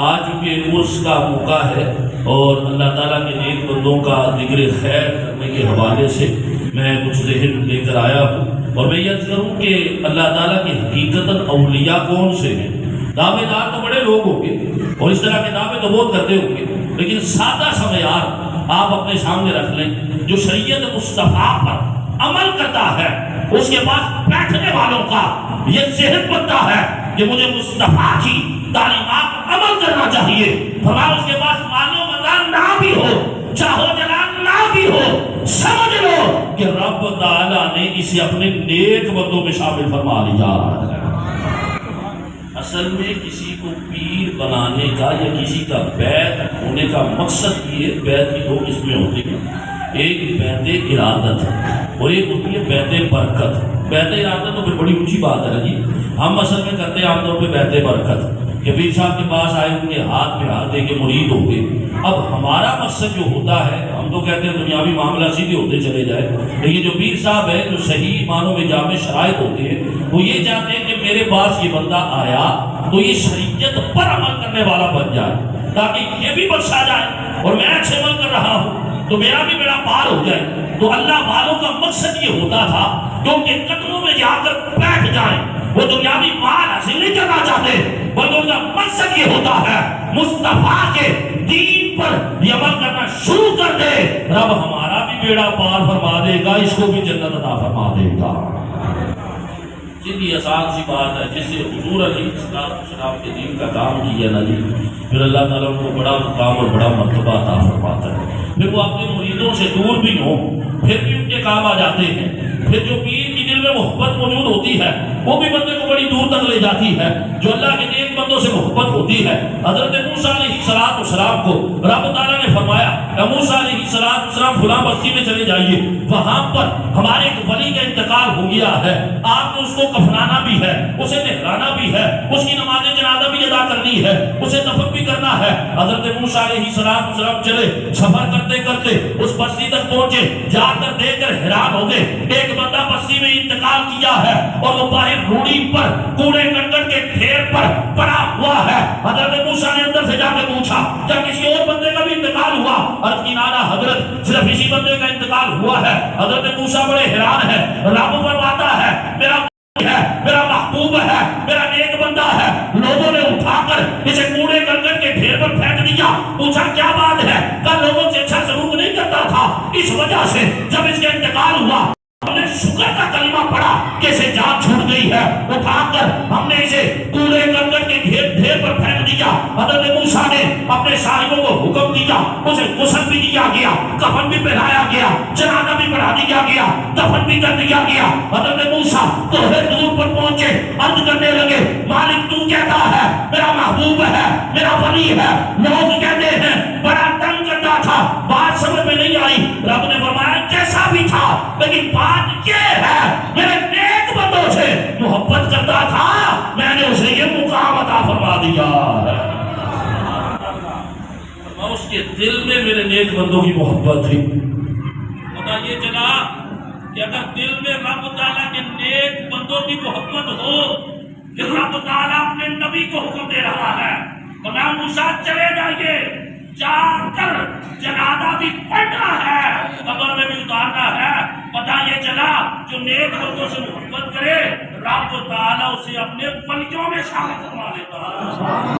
آج چونکہ عرس کا موقع ہے اور اللہ تعالیٰ کے نیک بندوں کا ذکر خیر کرنے کے حوالے سے میں کچھ ذہن لے کر آیا ہوں، اور میں یہ کروں کہ اللہ تعالیٰ کی حقیقتاً اولیاء کون سے ہیں۔ دعوے دار تو بڑے لوگ ہوں گے اور اس طرح کے دعوے تو بہت کرتے ہوں گے، لیکن سادہ سا معیار آپ اپنے سامنے رکھ لیں۔ جو شریعت مصطفیٰ پر عمل کرتا ہے اس کے پاس بیٹھنے والوں کا یہ ذہن بنتا ہے کہ مجھے مصطفیٰ کی تعلیمات پر عمل کرنا چاہیے۔ فرمایا اس کے پاس مال و مدار نہ بھی ہو، چاہو جلال نہ بھی ہو، سمجھ لو کہ رب تعالیٰ نے اسے اپنے نیک بندوں میں شامل فرما لیا۔ اصل میں کسی کو پیر بنانے کا یا کسی کا بیعت ہونے کا مقصد یہ بیعت کی دو قسمیں ہوتی ہیں، ایک بیعت ارادت اور ایک ہوتی ہے بیعت برکت۔ بیعت ارادت تو پھر بڑی اونچی بات ہے نا جی، ہم اصل میں کرتے ہیں عام طور پہ بیعت برکت کہ پیر صاحب کے پاس آئے ان کے ہاتھ پہ ہاتھ دے کے مرید ہو گئے۔ اب ہمارا مقصد جو ہوتا ہے، ہم تو کہتے ہیں دنیاوی معاملہ سیدھے ہوتے چلے جائے، لیکن جو پیر صاحب ہے جو صحیح معنوں میں جامع شرائط ہوتے ہیں وہ یہ چاہتے ہیں کہ میرے پاس یہ بندہ آیا تو یہ شریعت پر عمل کرنے والا بن جائے، تاکہ یہ بھی بخشا جائے اور میں اچھے عمل کر رہا ہوں تو میرا بھی بیڑا پار ہو جائے۔ تو اللہ والوں کا مقصد یہ ہوتا تھا کہ ان کے قدموں میں جا کر بیٹھ جائیں۔ وہ دنیاوی مال حاصل نہیں کرنا چاہتے، بلکہ ان کا مقصد یہ ہوتا ہے مصطفیٰ کے دین پر یہ عمل کرنا شروع کر دے، رب ہمارا بھی بیڑا پار فرما دے گا، اس کو بھی جنت عطا فرما دے گا۔ سیدھی آسان سی بات ہے، جس سے حضور علیہ السلام کے دین کا کام کیا نا جی، پھر اللہ تعالیٰ ان کو بڑا مقام اور بڑا مرتبہ عطا فرماتا ہے۔ پھر وہ اپنے مریدوں سے دور بھی ہوں پھر بھی ان کے کام آ جاتے ہیں۔ پھر جو پیر کی دل میں محبت موجود ہوتی ہے وہ بھی بندے کو بڑی دور تک لے جاتی ہے۔ جو اللہ کے نیک بندوں سے محبت ہوتی ہے، حضرت موسیٰ علیہ السلام کو رب تعالیٰ نے فرمایا اے موسیٰ علیہ السلام فلاں بستی میں چلے جائیے، وہاں پر ہمارے ایک ولی کا انتقال ہو گیا ہے، آپ نے اس کو کفنانا بھی ہے، اسے نہلانا بھی ہے، اس کی نماز جنازہ بھی ادا کرنی ہے، اسے دفن بھی کرنا ہے۔ حضرت موسیٰ علیہ السلام چلے، سفر کرتے کرتے اس بستی تک پہنچے، جا کر دیکھ کر حیران ہو گئے، ایک بندہ بستی میں انتقال کیا ہے اور وہ باہر روڑی پر کوڑے کرکٹ کے ڈھیر پر پڑا ہوا ہے۔ حضرت موسیٰ نے اندر سے جا کے پوچھا کیا کسی اور بندے کا بھی انتقال ہوا؟ عرض کی نانا حضرت صرف اسی بندے کا انتقال ہوا ہے۔ حضرت موسیٰ بڑے حیران ہے، رب فرماتا ہے میرا میرا محبوب ہے، میرا نیک بندہ ہے۔ لوگوں نے اٹھا کر اسے کوڑے کرکٹ کے ڈھیر پر پھینک دیا۔ پوچھا کیا بات ہے؟ کل لوگوں سے اچھا سلوک نہیں کرتا تھا، اس وجہ سے جب اس کا انتقال ہوا ہم نے شکر کا کلمہ پڑھا کہ اسے جان چھوٹ گئی ہے، اٹھا کر ہم نے اسے کوڑے کرکٹ کے ڈھیر پر پھینک دیا۔ حضرت موسیٰ نے اپنے صاحبوں کو حکم دیا، اسے غسل بھی دیا گیا، کفن بھی پہنایا گیا، جنازہ بھی پڑھا دیا گیا، دفن بھی کر دیا گیا۔ حضرت موسیٰ کوہ طور پر پہنچے، عرض کرنے لگے مالک تو کہتا ہے میرا محبوب ہے، میرا ولی ہے، لوگ کہتے ہیں بڑا تنگ کرتا تھا، بات سمجھ میں نہیں آئی۔ رب نے فرمایا جیسا بھی تھا لیکن بات یہ ہے میرے نیک بندوں سے محبت کرتا تھا، میں نے اسے یہ مقام عطا فرما دیا۔ اس کے دل میں میرے نیک بندوں کی محبت تھی۔ پتہ یہ چلا کہ اگر دل میں رب تعالیٰ کے نیک بندوں کی محبت ہو پھر رب تعالیٰ اپنے نبی کو حکم دے رہا ہے فرمایا موسیٰ چلے جائیے، جا کر جنازہ بھی پڑھنا ہے، قبر میں بھی اتارنا ہے۔ پتہ یہ چلا جو نیک بندوں سے محبت کرے رب تعالیٰ اسے اپنے ولیوں میں شامل کروا لیتا ہے۔